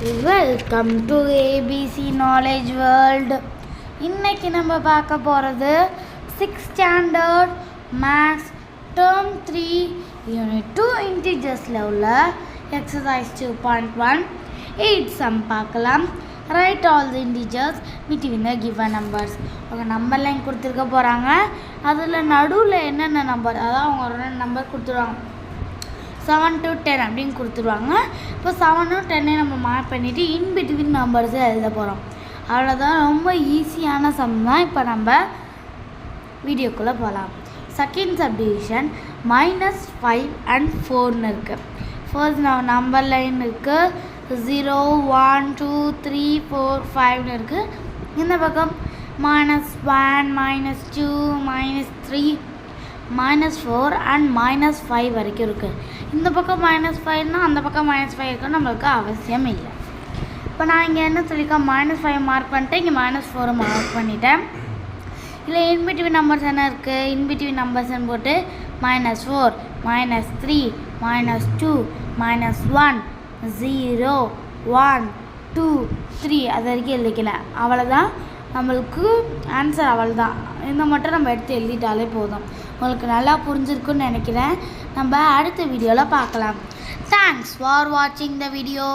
Welcome to ABC knowledge world. இன்னைக்கு நம்ம பார்க்க போகிறது 6th standard maths term 3 unit 2 இன்டிஜர்ஸில் உள்ள எக்ஸசைஸ் 2.1 8 சம் பார்க்கலாம். Write all the integers between the given numbers. அவங்க நம்பர் லைன் கொடுத்துருக்க போகிறாங்க. அதில் நடுவில் என்னென்ன நம்பர், அதாவது அவங்க ஒரு நம்பர் கொடுத்துருவாங்க. 7 to 10 அப்படின்னு கொடுத்துருவாங்க. இப்போ 7 10 நம்ம மார்க் பண்ணிவிட்டு இன்பிட்வீன் நம்பர்ஸை எழுத போகிறோம். அவ்வளோதான், ரொம்ப ஈஸியான சம் தான். இப்போ நம்ம வீடியோக்குள்ளே போகலாம். செகண்ட் சப்டிவிஷன் -5 and 4 இருக்குது. ஃபர்ஸ்ட் நம்பர் லைன் இருக்குது 0 1 2 3 4 5 இருக்குது. இந்த பக்கம் -1 -2 -3 -4 and -5 வரைக்கும் இருக்குது. இந்த பக்கம் -5னா அந்த பக்கம் -5 இருக்குன்னு நம்மளுக்கு அவசியம் இல்லை. இப்போ நான் இங்கே என்ன சொல்லியிருக்கேன், -5 மார்க் பண்ணிட்டேன், இங்கே -4 மார்க் பண்ணிட்டேன். இல்லை இன்பிட்வீன் நம்பர்ஸ் என்ன இருக்குது, இன்பிட்வீன் நம்பர்ஸ்ன்னு போட்டு -4 -3 -2 -1 0 1 2 3 அது வரைக்கும் எழுதிக்கல. அவ்வளோதான் நம்மளுக்கு ஆன்சர். அவ்வளோதான், இந்த மட்டும் நம்ம எடுத்து எழுதிட்டாலே போதும். உங்களுக்கு நல்லா புரிஞ்சிருக்குன்னு நினைக்கிறேன். நம்ம அடுத்த வீடியோவில் பார்க்கலாம். தேங்க்ஸ் ஃபார் வாட்சிங் த வீடியோ.